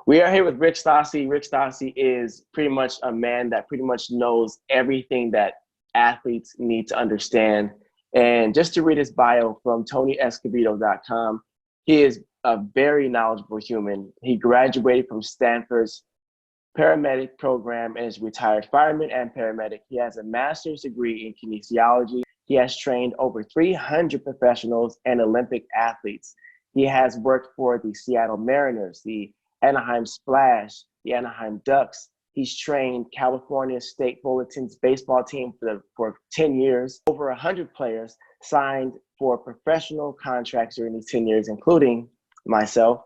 We are here with Rick Stassi. Rick Stassi is pretty much a man that pretty much knows everything that athletes need to understand. And just to read his bio from TonyEscobedo.com, he is a very knowledgeable human. He graduated from Stanford's paramedic program and is retired fireman and paramedic. He has a master's degree in kinesiology. He has trained over 300 professionals and Olympic athletes. He has worked for the Seattle Mariners, the Anaheim Splash, the Anaheim Ducks. He's trained California State Bulletin's baseball team for 10 years. Over 100 players signed for professional contracts during these 10 years, including myself.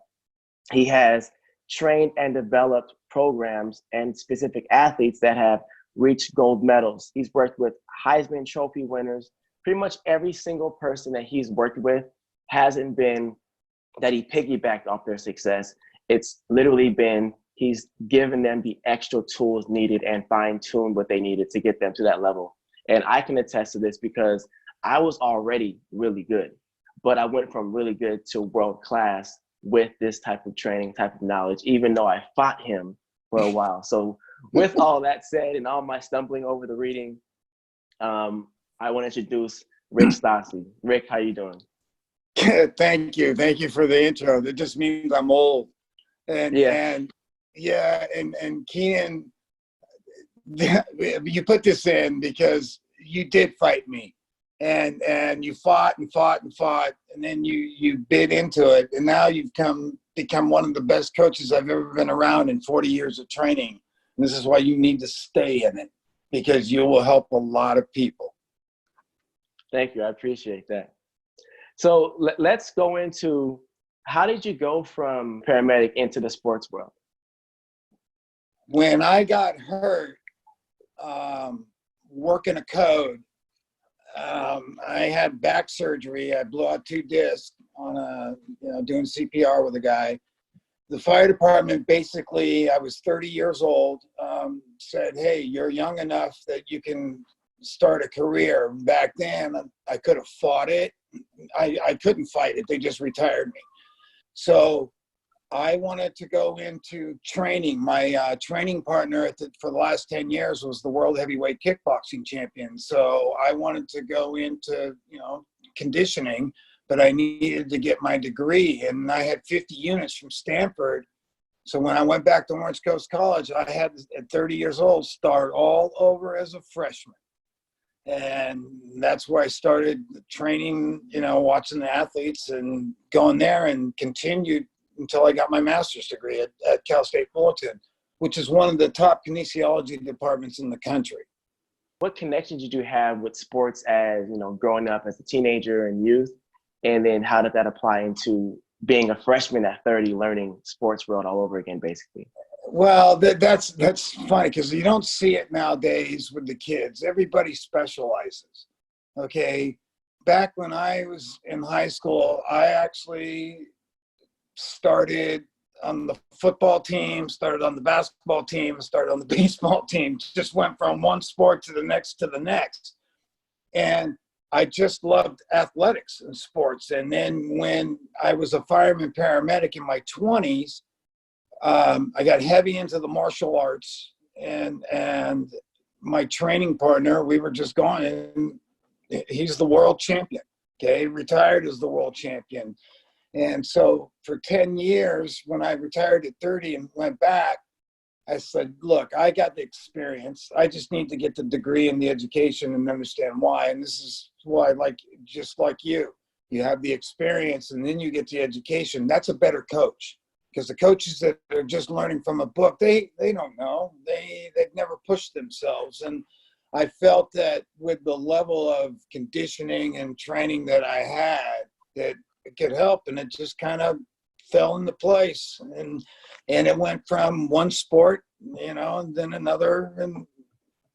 He has trained and developed programs and specific athletes that have reached gold medals. He's worked with Heisman Trophy winners. Pretty much every single person that he's worked with hasn't been that he piggybacked off their success. It's literally been he's given them the extra tools needed and fine-tuned what they needed to get them to that level. And I can attest to this because I was already really good, but I went from really good to world class with this type of training, type of knowledge, even though I fought him for a while. So with all that said and all my stumbling over the reading, I want to introduce Rick Stassi. Rick, how you doing? Thank you. Thank you for the intro. That just means I'm old. And Keinan, you put this in because you did fight me. And you fought and fought and fought, and then you bit into it, and now you've become one of the best coaches I've ever been around in 40 years of training. And this is why you need to stay in it, because you will help a lot of people. Thank you. I appreciate that. So let's go into, how did you go from paramedic into the sports world? When I got hurt working a code, I had back surgery. I blew out 2 discs on doing CPR with a guy. The fire department, basically, I was 30 years old, said, hey, you're young enough that you can start a career. Back then, I could have fought it. I couldn't fight it. They just retired me. So I wanted to go into training. My training partner for the last 10 years was the world heavyweight kickboxing champion. So I wanted to go into, conditioning, but I needed to get my degree. And I had 50 units from Stanford. So when I went back to Orange Coast College, I had, at 30 years old, start all over as a freshman. And that's where I started training, watching the athletes and going there, and continued until I got my master's degree at Cal State Fullerton, which is one of the top kinesiology departments in the country. What connections did you have with sports as, growing up as a teenager and youth? And then how did that apply into being a freshman at 30, learning sports world all over again, basically? Well, that's funny because you don't see it nowadays with the kids. Everybody specializes, okay? Back when I was in high school, I actually started on the football team, started on the basketball team, started on the baseball team, just went from one sport to the next. And I just loved athletics and sports. And then when I was a fireman paramedic in my 20s, I got heavy into the martial arts, and my training partner, we were just going, and he's the world champion, okay? Retired as the world champion. And so for 10 years, when I retired at 30 and went back, I said, look, I got the experience. I just need to get the degree and the education and understand why. And this is why, just like you have the experience and then you get the education. That's a better coach. Because the coaches that are just learning from a book, they don't know. They've never pushed themselves. And I felt that with the level of conditioning and training that I had, that it could help, and it just kind of fell into place. And it went from one sport, and then another, and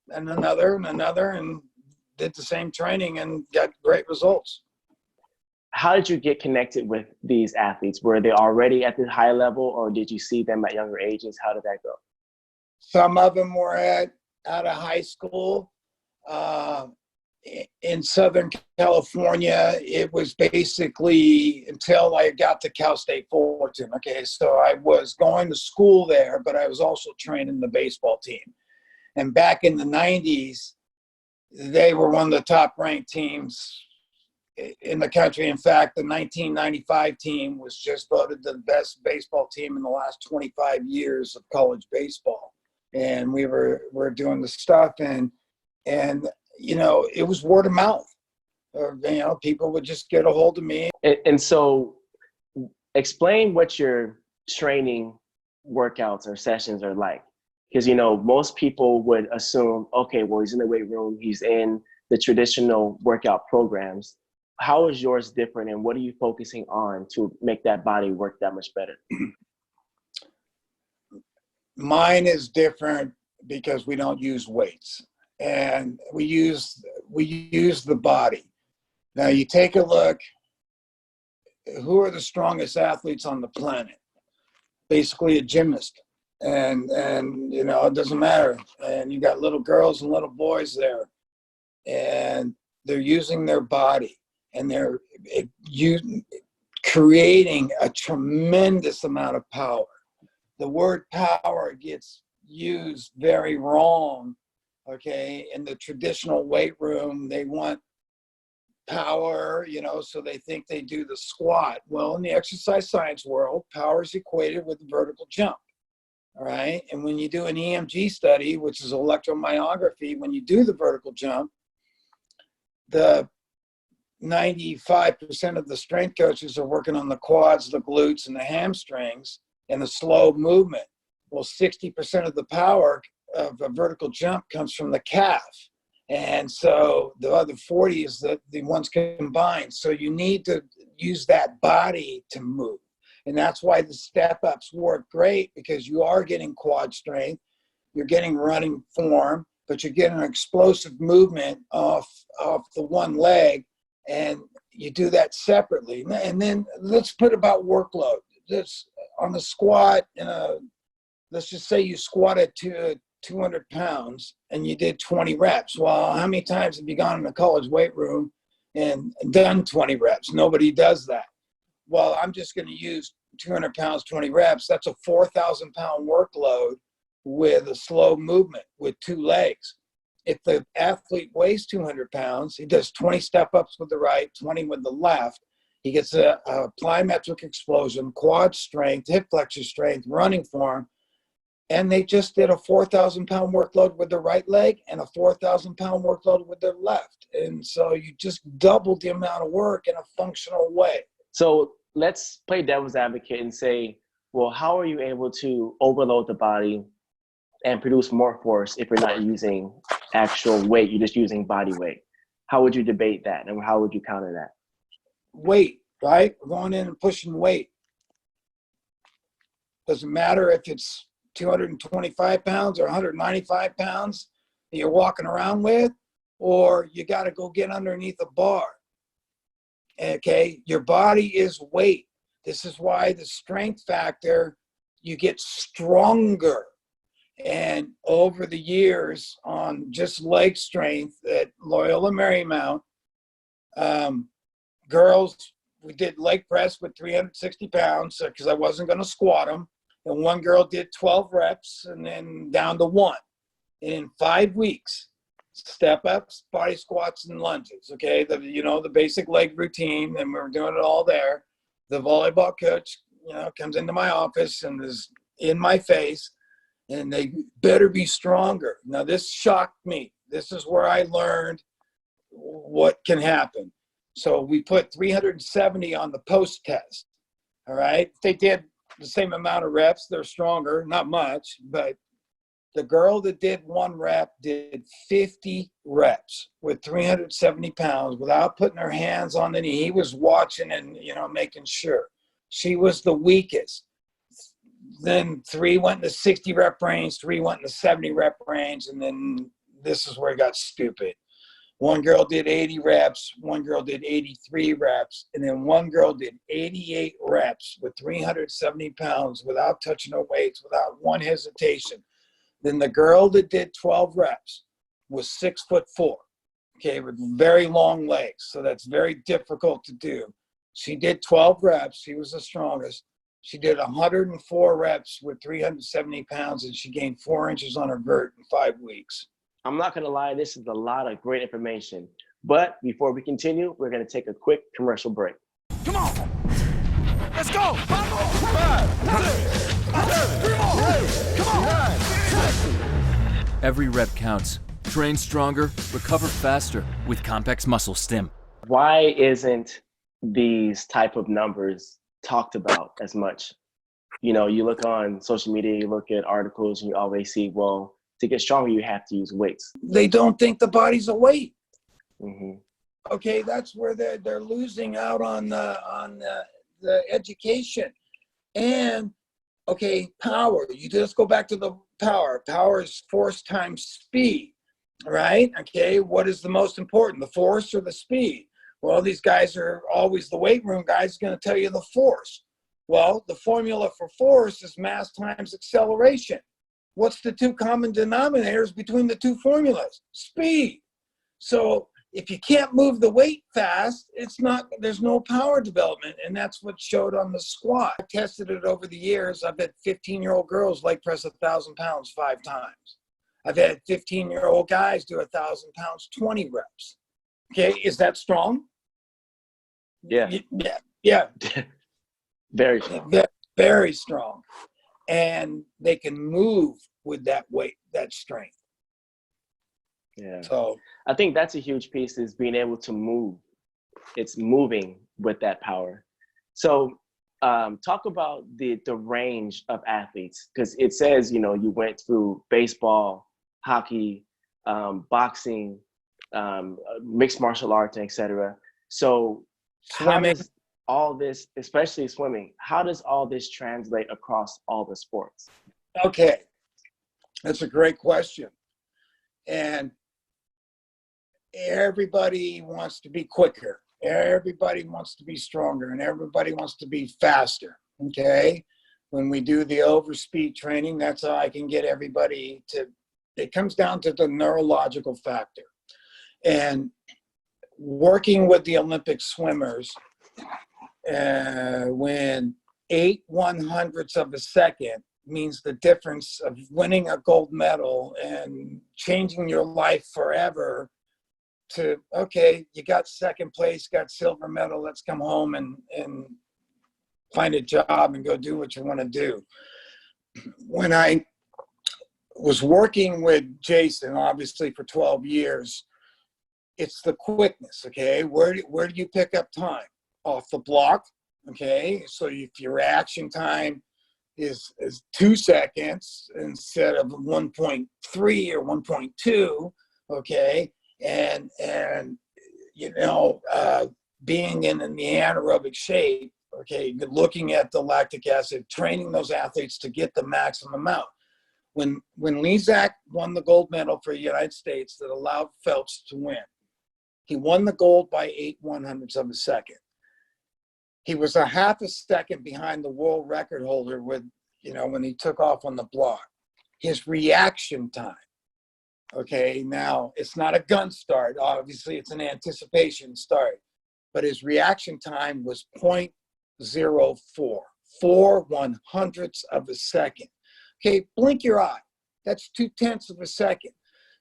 another, and another, and did the same training and got great results. How did you get connected with these athletes? Were they already at the high level, or did you see them at younger ages? How did that go? Some of them were out of high school. in Southern California, it was basically until I got to Cal State Fullerton. Okay, so I was going to school there, but I was also training the baseball team. And back in the 90s, they were one of the top ranked teams in the country. In fact, the 1995 team was just voted the best baseball team in the last 25 years of college baseball. And we were doing the stuff, and you know, it was word of mouth. Or, you know, people would just get a hold of me. And so explain what your training workouts or sessions are like. Because, you know, most people would assume, okay, well, he's in the weight room, he's in the traditional workout programs. How is yours different, and what are you focusing on to make that body work that much better? Mine is different because we don't use weights, and we use the body. Now you take a look, who are the strongest athletes on the planet? Basically a gymnast. And you know, it doesn't matter. And you got little girls and little boys there, and they're using their body, and they're creating a tremendous amount of power. The word power gets used very wrong, okay? In the traditional weight room, they want power, you know, so they think they do the squat. Well, in the exercise science world, power is equated with the vertical jump, all right? And when you do an EMG study, which is electromyography, when you do the vertical jump, the 95% of the strength coaches are working on the quads, the glutes, and the hamstrings, and the slow movement. Well, 60% of the power of a vertical jump comes from the calf. And so the other 40 is the ones combined. So you need to use that body to move. And that's why the step-ups work great, because you are getting quad strength, you're getting running form, but you're getting an explosive movement off the one leg, and you do that separately. And then let's put about workload. This on the squat, let's just say you squatted to 200 pounds and you did 20 reps. Well, how many times have you gone in a college weight room and done 20 reps? Nobody does that. Well, I'm just going to use 200 pounds, 20 reps. That's a 4,000 pound workload with a slow movement with two legs. If the athlete weighs 200 pounds, he does 20 step-ups with the right, 20 with the left. He gets a plyometric explosion, quad strength, hip flexor strength, running form, and they just did a 4,000 pound workload with the right leg and a 4,000 pound workload with their left. And so you just doubled the amount of work in a functional way. So let's play devil's advocate and say, well, how are you able to overload the body and produce more force if you're not using actual weight, you're just using body weight? How would you debate that, and how would you counter that? Weight, right? We're going in and pushing weight. Doesn't matter if it's 225 pounds or 195 pounds that you're walking around with, or you got to go get underneath a bar. Okay, your body is weight. This is why the strength factor, you get stronger. And over the years on just leg strength at Loyola Marymount, girls, we did leg press with 360 pounds because I wasn't going to squat them. And one girl did 12 reps and then down to one. And in 5 weeks, step ups, body squats, and lunges. Okay, the basic leg routine, and we were doing it all there. The volleyball coach, comes into my office and is in my face, and they better be stronger. Now this shocked me. This is where I learned what can happen. So we put 370 on the post test. All right, if they did the same amount of reps, they're stronger, not much, but the girl that did one rep did 50 reps with 370 pounds without putting her hands on the knee. He was watching and, making sure. She was the weakest. Then 3 went in the 60 rep range, 3 went in the 70 rep range, and then this is where it got stupid. One girl did 80 reps, one girl did 83 reps, and then one girl did 88 reps with 370 pounds without touching her weights, without one hesitation. Then the girl that did 12 reps was 6'4", okay, with very long legs. So that's very difficult to do. She did 12 reps. She was the strongest. She did 104 reps with 370 pounds, and she gained 4 inches on her vert in 5 weeks. I'm not going to lie, this is a lot of great information. But before we continue, we're going to take a quick commercial break. Come on. Let's go. 5 more. 5, 6, 7, 3 more. 8, come on. 9, 10. Every rep counts. Train stronger, recover faster with Compex Muscle Stim. Why isn't these type of numbers talked about as much? You know, you look on social media, you look at articles, and you always see, well, to get stronger, you have to use weights. They don't think the body's a weight. Mm-hmm. Okay, that's where they're losing out on the education. And okay, power. You just go back to the power. Power is force times speed, right? Okay, what is the most important, the force or the speed? Well, these guys are always, the weight room guys going to tell you the force. Well, the formula for force is mass times acceleration. What's the two common denominators between the two formulas? Speed. So if you can't move the weight fast, there's no power development. And that's what showed on the squat. I tested it over the years. I've had 15-year-old girls leg press 1,000 pounds 5 times. I've had 15-year-old guys do 1,000 pounds 20 reps. Okay, is that strong? Yeah. Yeah. Very strong. Very strong. And they can move with that weight, that strength. Yeah. So I think that's a huge piece, is being able to move. It's moving with that power. So talk about the range of athletes, because it says, you know, you went through baseball, hockey, boxing, mixed martial arts, etc. So how does all this, especially swimming, how does all this translate across all the sports? Okay, that's a great question. And everybody wants to be quicker. Everybody wants to be stronger, and everybody wants to be faster. Okay, when we do the overspeed training, that's how I can get everybody to, it comes down to the neurological factor. And working with the Olympic swimmers, when 8/100ths of a second means the difference of winning a gold medal and changing your life forever, to, okay, you got second place, got silver medal, let's come home and find a job and go do what you want to do. When I was working with Jason, obviously for 12 years, it's the quickness, okay? Where do you pick up time? Off the block, okay? So if your reaction time is 2 seconds instead of 1.3 or 1.2, okay? And you know, being in the anaerobic shape, okay, looking at the lactic acid, training those athletes to get the maximum out. When Lezak won the gold medal for the United States that allowed Phelps to win, he won the gold by 8/100ths of a second. He was a half a second behind the world record holder with, you know, when he took off on the block. His reaction time, okay, now it's not a gun start, obviously it's an anticipation start, but his reaction time was 0.04, 4/100ths of a second. Okay, blink your eye, that's 0.2 of a second.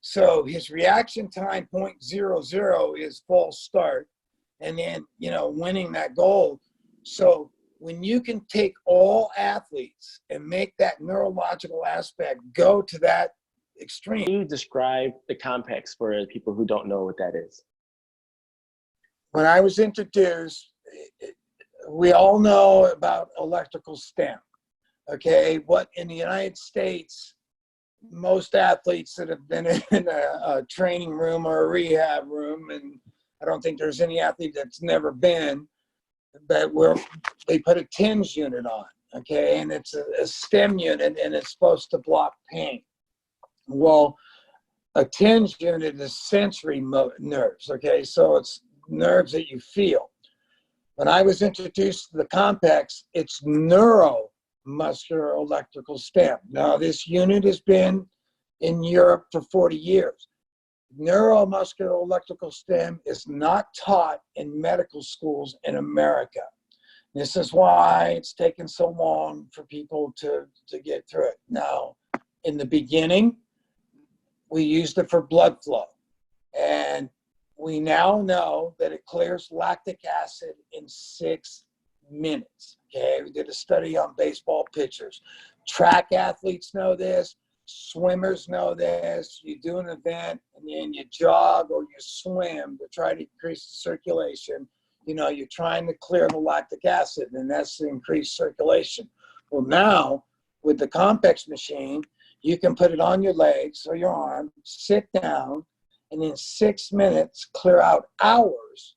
So his reaction time 0.00 is false start, and then, you know, winning that gold. So when you can take all athletes and make that neurological aspect go to that extreme. Can you describe the Compex for people who don't know what that is? When I was introduced, we all know about electrical stem. Okay, what in the United States, most athletes that have been in a training room or a rehab room, and I don't think there's any athlete that's never been, but they put a TENS unit on, okay, and it's a stem unit, and it's supposed to block pain. Well, a TENS unit is sensory nerves, okay, so it's nerves that you feel. When I was introduced to the Compex, it's neuromuscular electrical stem. Now, this unit has been in Europe for 40 years. neuromuscular electrical stim is not taught in medical schools in America. This is why it's taken so long for people to get through it. Now, in the beginning, we used it for blood flow. And we now know that it clears lactic acid in 6 minutes. Okay, we did a study on baseball pitchers. Track athletes know this. Swimmers know this. You do an event and then you jog or you swim to try to increase the circulation. You know, you're trying to clear the lactic acid, and that's to increase circulation. Well, now with the Compex machine, you can put it on your legs or your arm, sit down, and in 6 minutes clear out hours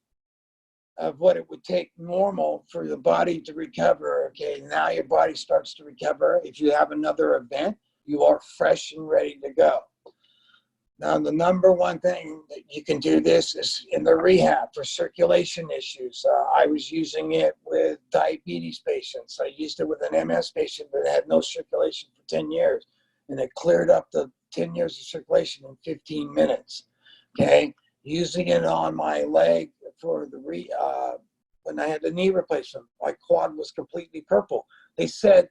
of what it would take normal for the body to recover. Okay, now your body starts to recover. If you have another event, you are fresh and ready to go. Now, the number one thing that you can do this is in the rehab for circulation issues. I was using it with diabetes patients. I used it with an MS patient that had no circulation for 10 years, and it cleared up the 10 years of circulation in 15 minutes. Okay, using it on my leg for the when I had the knee replacement, my quad was completely purple. They said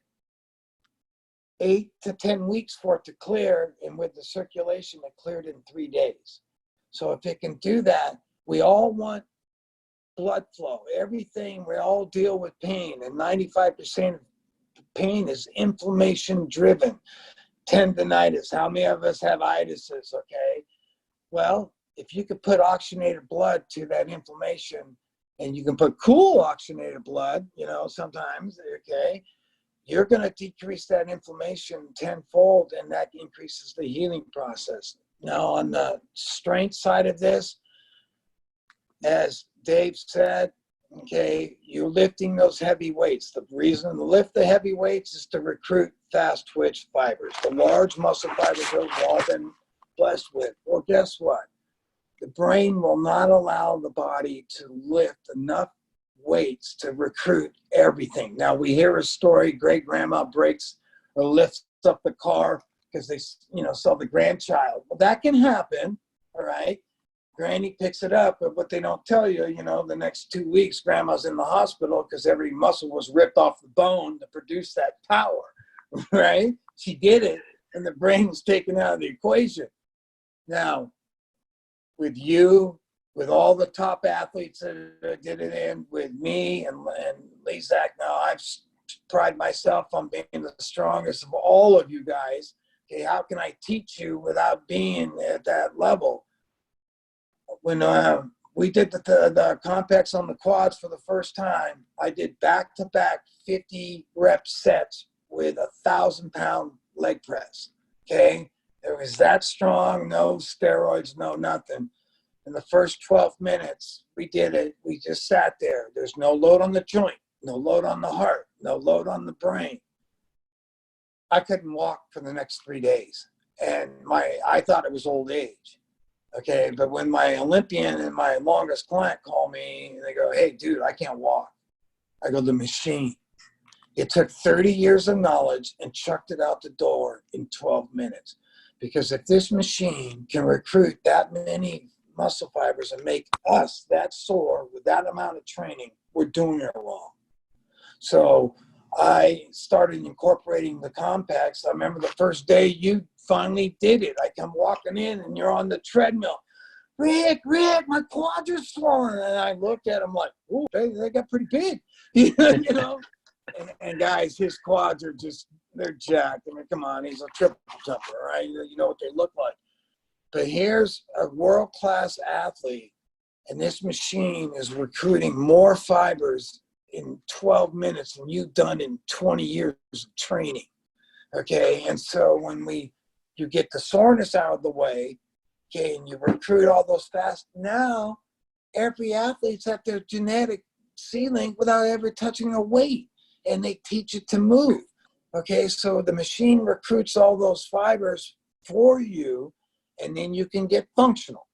8 to 10 weeks for it to clear, and with the circulation, it cleared in 3 days. So if it can do that, we all want blood flow. Everything, we all deal with pain, and 95% of pain is inflammation driven. Tendinitis, how many of us have itises, okay? Well, if you could put oxygenated blood to that inflammation, and you can put cool oxygenated blood, you know, sometimes, okay, you're going to decrease that inflammation tenfold, and that increases the healing process. Now, on the strength side of this, as Dave said, okay, you're lifting those heavy weights. The reason to lift the heavy weights is to recruit fast twitch fibers. The large muscle fibers are all been blessed with. Well, guess what? The brain will not allow the body to lift enough weights to recruit everything. Now, we hear a story, great grandma breaks or lifts up the car because they, you know, saw the grandchild. Well, that can happen, all right? Granny picks it up, but what they don't tell you, you know, the next 2 weeks, grandma's in the hospital because every muscle was ripped off the bone to produce that power, right? She did it, and the brain was taken out of the equation. Now, with you, with all the top athletes that did it in, with me and Lizak, now I've pride myself on being the strongest of all of you guys. Okay, how can I teach you without being at that level? When we did the Compex on the quads for the first time, I did back-to-back 50 rep sets with 1,000-pound leg press, okay? It was that strong, no steroids, no nothing. In the first 12 minutes, we did it. We just sat there. There's no load on the joint, no load on the heart, no load on the brain. I couldn't walk for the next 3 days. And I thought it was old age. Okay, but when my Olympian and my longest client call me, and they go, hey, dude, I can't walk. I go, the machine. It took 30 years of knowledge and chucked it out the door in 12 minutes. Because if this machine can recruit that many muscle fibers and make us that sore with that amount of training, we're doing it wrong. So I started incorporating the Compex. I remember the first day you finally did it. I come walking in and you're on the treadmill. Rick, my quads are swollen. And I looked at him like, oh, they got pretty big, you know? And guys, his quads are just, they're jacked. I mean, come on, he's a triple jumper, right? You know what they look like. But here's a world-class athlete, and this machine is recruiting more fibers in 12 minutes than you've done in 20 years of training, okay? And so when you get the soreness out of the way, okay, and you recruit all those fast, now every athlete's at their genetic ceiling without ever touching a weight, and they teach it to move, okay? So the machine recruits all those fibers for you, and then you can get functional.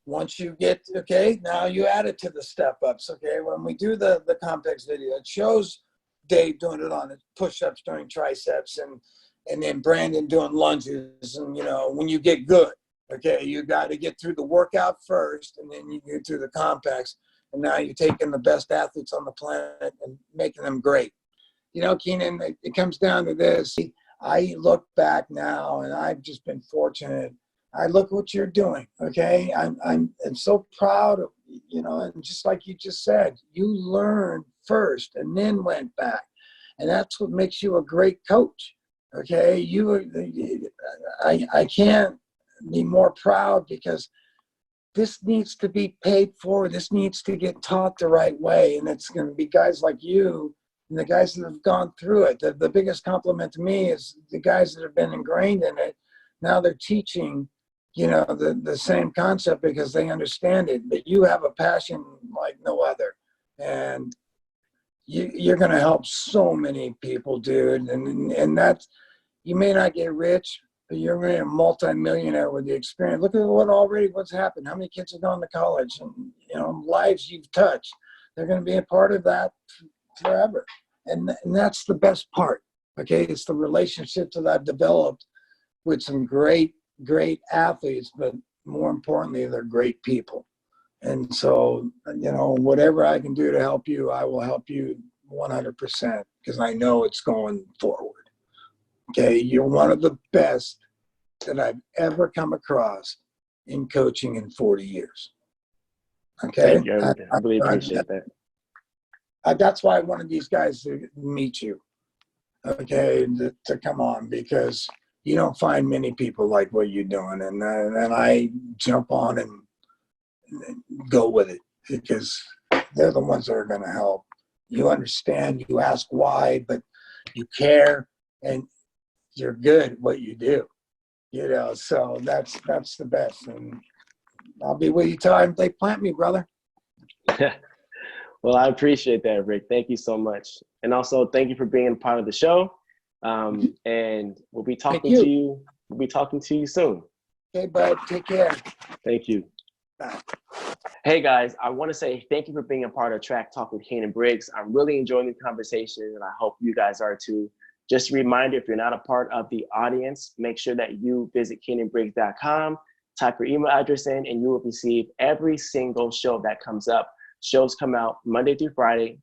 Once you get, okay, now you add it to the step-ups, okay? When we do the Compex video, it shows Dave doing it on push-ups during triceps, and then Brandon doing lunges, and, you know, when you get good, Okay, you got to get through the workout first, and then you get through the Compex, and now you're taking the best athletes on the planet and making them great. You know, Keinan, it comes down to this. I look back now, and I've just been fortunate. I look what you're doing. Okay, I'm so proud of you know, and just like you just said, you learned first and then went back, and that's what makes you a great coach. Okay, I can't be more proud because this needs to be paid for. This needs to get taught the right way, and it's going to be guys like you and the guys that have gone through it. The biggest compliment to me is the guys that have been ingrained in it. Now they're teaching, you know, the same concept because they understand it. But you have a passion like no other, and you're going to help so many people, dude. And that's, you may not get rich, but you're going to be a multi-millionaire with the experience. Look at what's happened. How many kids have gone to college, and you know, lives you've touched. They're going to be a part of that forever. And that's the best part. Okay, it's the relationships that I've developed with some great athletes, but more importantly, they're great people. And so, you know, whatever I can do to help you, I will help you 100% because I know it's going forward. Okay, you're one of the best that I've ever come across in coaching in 40 years. Okay, thank you. I really appreciate that. That's why I wanted these guys to meet you. Okay, to come on, because you don't find many people like what you're doing, and I jump on and go with it because they're the ones that are going to help. You understand, you ask why, but you care, and you're good at what you do, you know, so that's the best. And I'll be with you till they plant me, brother. Well, I appreciate that, Rick. Thank you so much. And also thank you for being a part of the show. And we'll be talking to you. We'll be talking to you soon. Okay, bud. Take care. Thank you. Bye. Hey guys, I want to say thank you for being a part of Track Talk with Keinan Briggs. I'm really enjoying the conversation, and I hope you guys are too. Just a reminder, if you're not a part of the audience, make sure that you visit KeinanBriggs.com, type your email address in, and you will receive every single show that comes up. Shows come out Monday through Friday,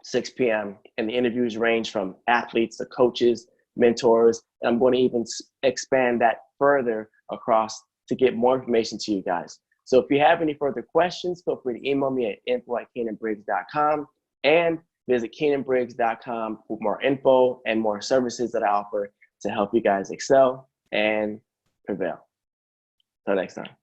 6 p.m., and the interviews range from athletes to coaches, mentors, and I'm going to even expand that further across to get more information to you guys. So if you have any further questions, feel free to email me at info@KeinanBriggs.com and visit KeinanBriggs.com for more info and more services that I offer to help you guys excel and prevail. Until next time.